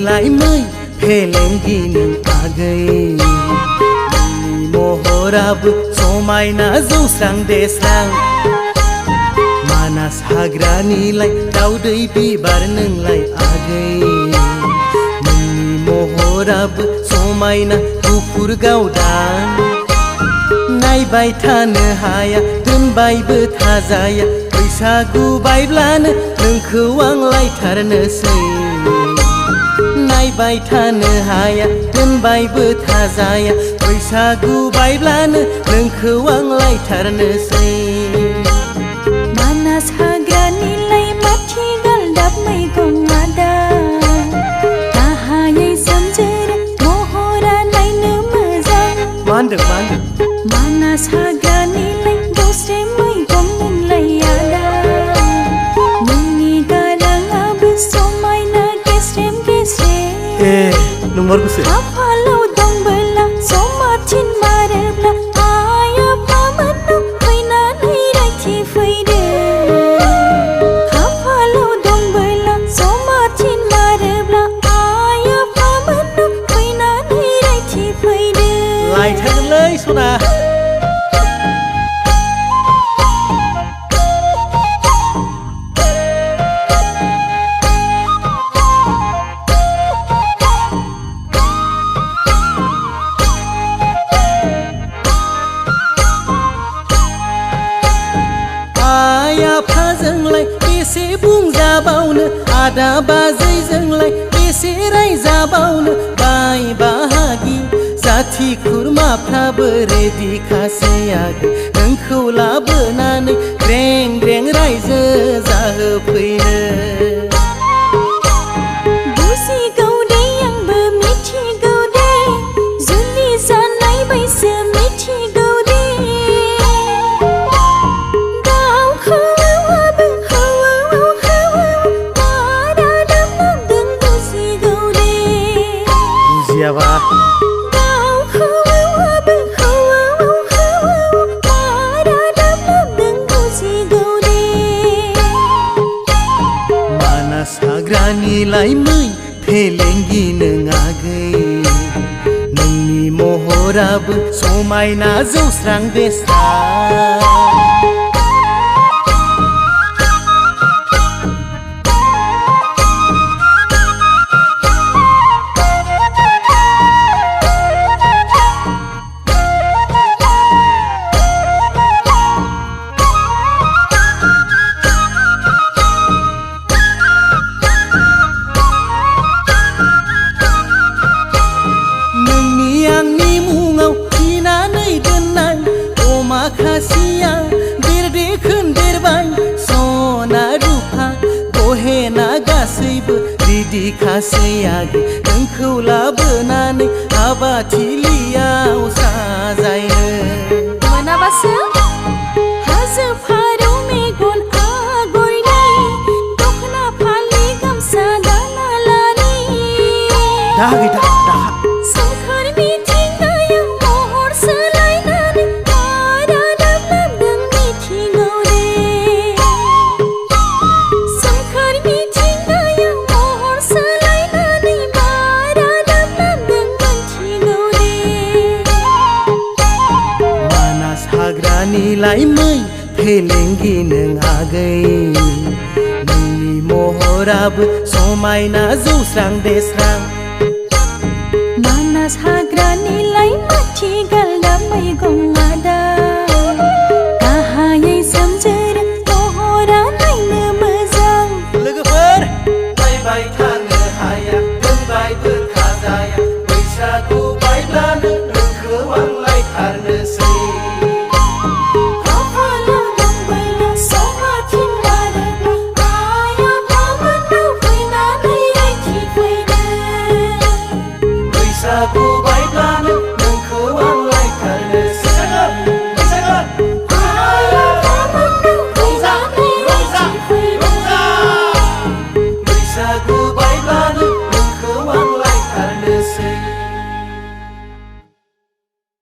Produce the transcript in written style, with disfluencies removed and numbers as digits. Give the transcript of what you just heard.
लाइमै फेलेंगि नों आगै नोंनि महराबो समायना जौस्रां देस्रां मानास हाग्रानिलाय दाउदै बिबार नोंलाय आगै नोंनि महराबो समायना गुफुर गावदां नायबाय थानो हाया दोनबायबो थाजाया बैसागु बायब्लानो नोंखौ आं लायथारनोसै नायबाय थानो हाया दोनबायबो थाजाया बैसागु बायब्लानो नोंखौ आं लायथारनोसै मानास हाग्रानिलाय माथि गालदाब मैगं आदा गाहायै सोमजोर महरा नायनो मोजां मा होनदों मानास हाग्रानिलाय दसे मैगं नोंलाय आदा नोंनि गाराङाबो समायना गेस्रेम गेस्रेम नंमारगौसो खाफालाव दंबोला समाथिन मारोब्ला आइ आफामोननाव फैनानै रायथिफैदो खाफालाव दंबोला समाथिन मारोब्ला आइ आफामोननाव फैनानै रायथिफैदो लायथारगोनलै सना आफाजोंलाय बेसे बुंजाबावनो आदा बाजैजोंलाय बेसे रायजाबावनो बाय बाहागि जाथि खुरमाफ्राबो रेडिखासै आगै नोंखौ लाबोनानै ग्रें ग्रें रायजो जाहोफैनो बुजिगौ दे आंबो मिथिगौ दे जुलि जानाय बैसो मिथिगौ दे बुजियाबा मानास हाग्रानिलाय मै फेलेंगि नों आगै नोंनि महराबो समायना जौस्रां देस्रां आंनि मुङाव फिनानै दोननाय अमा खासिया देरदे खोन्देरबाय सना रुफा गहेना गासैबो रेडिखासै आगै नोंखौ लाबोनानै हाबाथिलियाव साजायनो मोनाबासो हाजो फारौ मेगन आगरनि दखना फालि गामसा दाना लानि सोमखोर मिथिंगायाव महर सोलायनानै बारा दाब्लाबदों मिथिगौ दे सोमखोर मिथिंगायाव महर सोलायनानै बारा दाब्लाबदों मिथिगौ दे मानास हाग्रानिलाय मै फेलेंगि नों आगै नोंनि महराबो समायना जौस्रां देस्रां